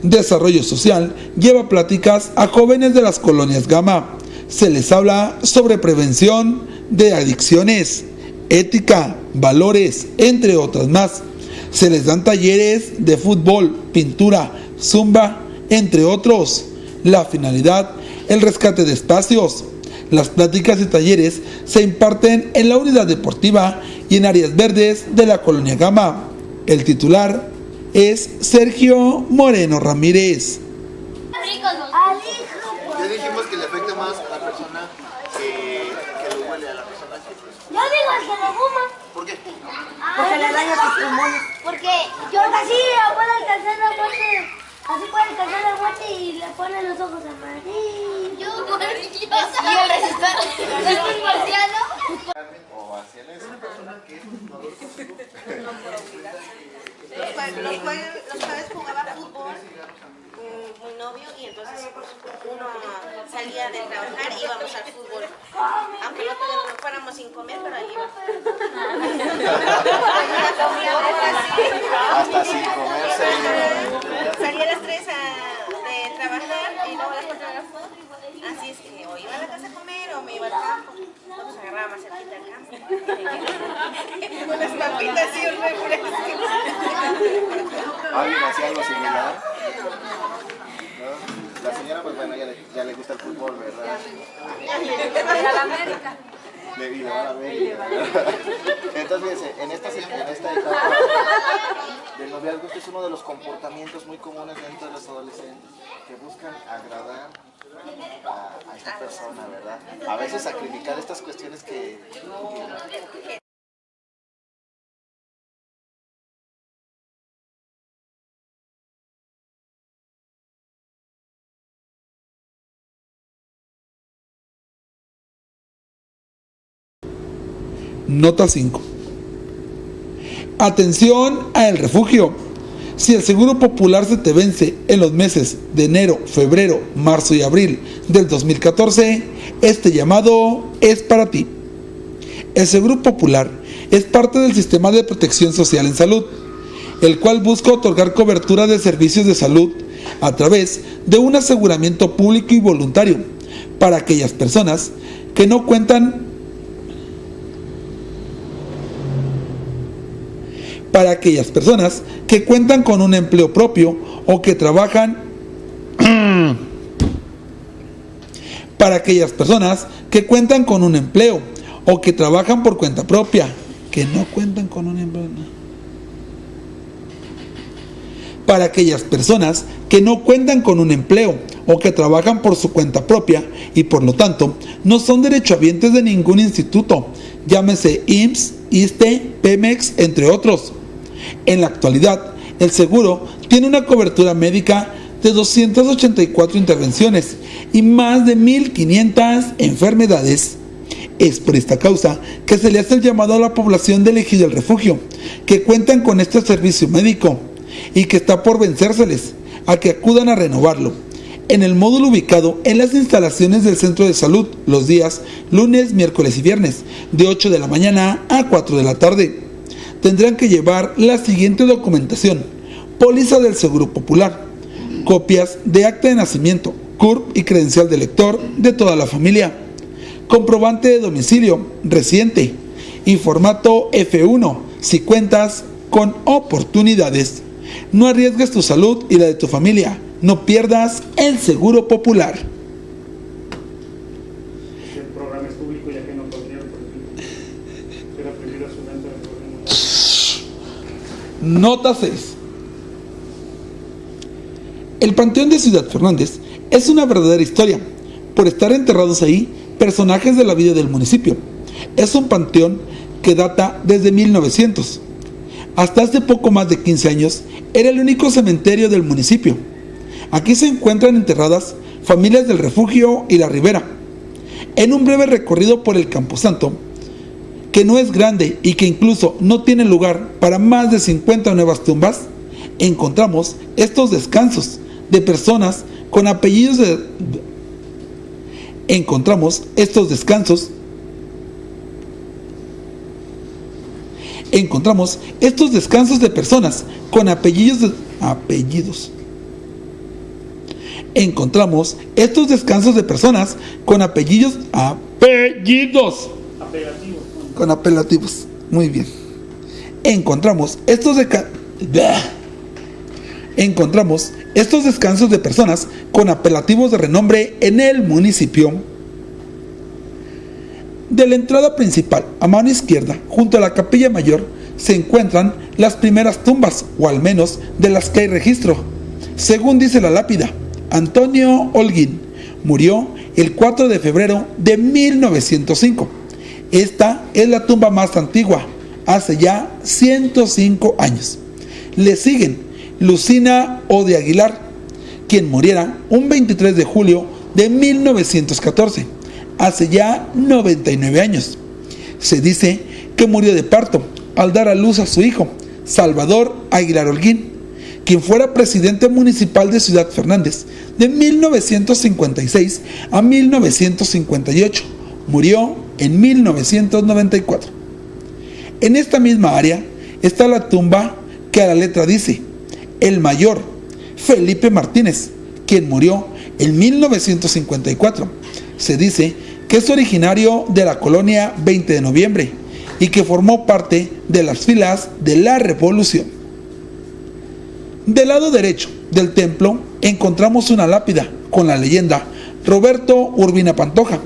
Desarrollo Social lleva pláticas a jóvenes de las colonias Gama. Se les habla sobre prevención de adicciones, ética, valores, entre otras más. Se les dan talleres de fútbol, pintura, zumba, entre otros. La finalidad, el rescate de espacios. Las pláticas y talleres se imparten en la unidad deportiva y en áreas verdes de la colonia Gama. El titular es Sergio Moreno Ramírez. Ya dijimos que le afecta más a la persona que lo huele a la persona que... Yo digo el que lo fuma. ¿Por qué? Porque le daña sus pulmones. Porque yo así puedo alcanzar la muerte. Así puede alcanzar la muerte y le ponen los ojos amarillos. Y el marciano. O hacia una persona que es fumador. Los jueves jugaba fútbol mi novio y entonces uno salía de trabajar y íbamos al fútbol. Aunque no fuéramos sin comer, pero ahí íbamos. Hasta sin comer Salía a las 3 de trabajar y luego a las 4 de fútbol. Así es que o iba a la casa a comer o me iba al campo. Nos agarraba más cerquita del campo. Con las papitas y un refresco. ¿Alguien hacía algo similar? ¿No? La señora, pues bueno, ya le gusta el fútbol, ¿verdad? A la América. Le va a la América. Entonces, fíjense, en esta etapa del noviazgo, este es uno de los comportamientos muy comunes dentro de los adolescentes que buscan agradar a esta persona, ¿verdad? A veces sacrificar estas cuestiones que... Nota 5. Atención a El Refugio. Si el Seguro Popular se te vence en los meses de enero, febrero, marzo y abril del 2014, este llamado es para ti. El Seguro Popular es parte del sistema de protección social en salud, el cual busca otorgar cobertura de servicios de salud a través de un aseguramiento público y voluntario para aquellas personas que no cuentan con un empleo propio o que trabajan para aquellas personas que cuentan con un empleo o que trabajan por cuenta propia, que no cuentan con un empleo. Para aquellas personas que no cuentan con un empleo o que trabajan por su cuenta propia y por lo tanto no son derechohabientes de ningún instituto, llámese IMSS, ISSSTE, Pemex, entre otros. En la actualidad, el seguro tiene una cobertura médica de 284 intervenciones y más de 1,500 enfermedades. Es por esta causa que se le hace el llamado a la población del Ejido El Refugio, que cuentan con este servicio médico y que está por vencérseles, a que acudan a renovarlo en el módulo ubicado en las instalaciones del Centro de Salud los días lunes, miércoles y viernes, de 8 de la mañana a 4 de la tarde. Tendrán que llevar la siguiente documentación: póliza del Seguro Popular, copias de acta de nacimiento, CURP y credencial de lector de toda la familia, comprobante de domicilio reciente y formato F1 si cuentas con oportunidades. No arriesgues tu salud y la de tu familia. No pierdas el Seguro Popular. El programa es público ya que no podría, por ejemplo, era prohibido su venta de programa. Nota 6. El Panteón de Ciudad Fernández es una verdadera historia, por estar enterrados ahí personajes de la vida del municipio. Es un panteón que data desde 1900. Hasta hace poco más de 15 años era el único cementerio del municipio. Aquí se encuentran enterradas familias del Refugio y la Ribera. En un breve recorrido por el Camposanto, que no es grande y que incluso no tiene lugar para más de 50 nuevas tumbas, encontramos estos descansos de personas con apellidos de personas con apellidos encontramos estos descansos de personas con apellidos Apelativos. con apelativos. Muy bien. Encontramos estos descansos de personas con apelativos de renombre en el municipio. De la entrada principal, a mano izquierda, junto a la capilla mayor, se encuentran las primeras tumbas, o al menos de las que hay registro. Según dice la lápida, Antonio Holguín murió el 4 de febrero de 1905. Esta es la tumba más antigua, hace ya 105 años. Le siguen Lucina O. de Aguilar, quien muriera un 23 de julio de 1914, hace ya 99 años. Se dice que murió de parto al dar a luz a su hijo, Salvador Aguilar Holguín, quien fuera presidente municipal de Ciudad Fernández de 1956 a 1958. Murió en 1994. En esta misma área está la tumba que a la letra dice el mayor Felipe Martínez, quien murió en 1954. Se dice que es originario de la colonia 20 de noviembre y que formó parte de las filas de la Revolución. Del lado derecho del templo encontramos una lápida con la leyenda Roberto Urbina Pantoja,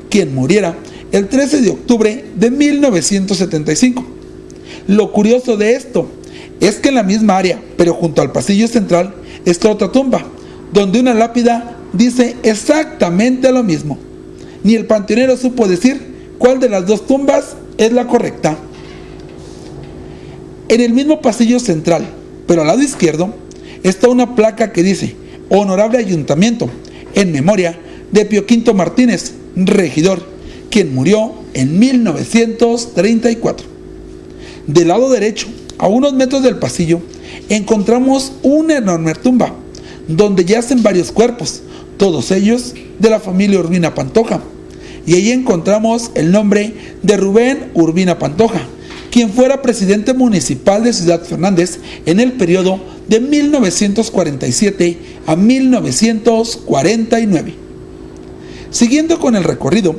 quien muriera el 13 de octubre de 1975. Lo curioso de esto es que en la misma área, pero junto al pasillo central, está otra tumba, donde una lápida dice exactamente lo mismo. Ni el panteonero supo decir cuál de las dos tumbas es la correcta. En el mismo pasillo central, pero al lado izquierdo, está una placa que dice Honorable Ayuntamiento, en memoria de Pío V Martínez, regidor, quien murió en 1934. Del lado derecho, a unos metros del pasillo, encontramos una enorme tumba, donde yacen varios cuerpos, todos ellos de la familia Urbina Pantoja. Y ahí encontramos el nombre de Rubén Urbina Pantoja, quien fuera presidente municipal de Ciudad Fernández en el periodo de 1947 a 1949. Siguiendo con el recorrido,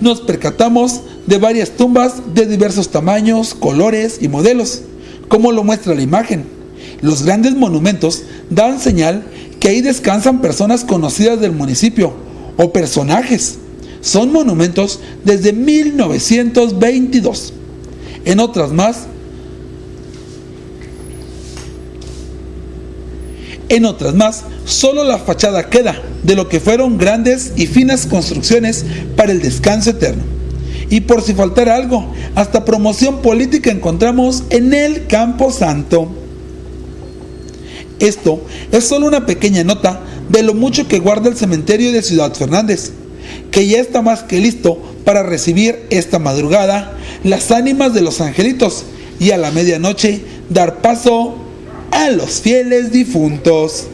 nos percatamos de varias tumbas de diversos tamaños, colores y modelos, como lo muestra la imagen. Los grandes monumentos dan señal que ahí descansan personas conocidas del municipio o personajes. Son monumentos desde 1922. En otras más, solo la fachada queda de lo que fueron grandes y finas construcciones para el descanso eterno. Y por si faltara algo, hasta promoción política encontramos en el Campo Santo. Esto es solo una pequeña nota de lo mucho que guarda el cementerio de Ciudad Fernández, que ya está más que listo para recibir esta madrugada las ánimas de los angelitos y a la medianoche dar paso a los fieles difuntos.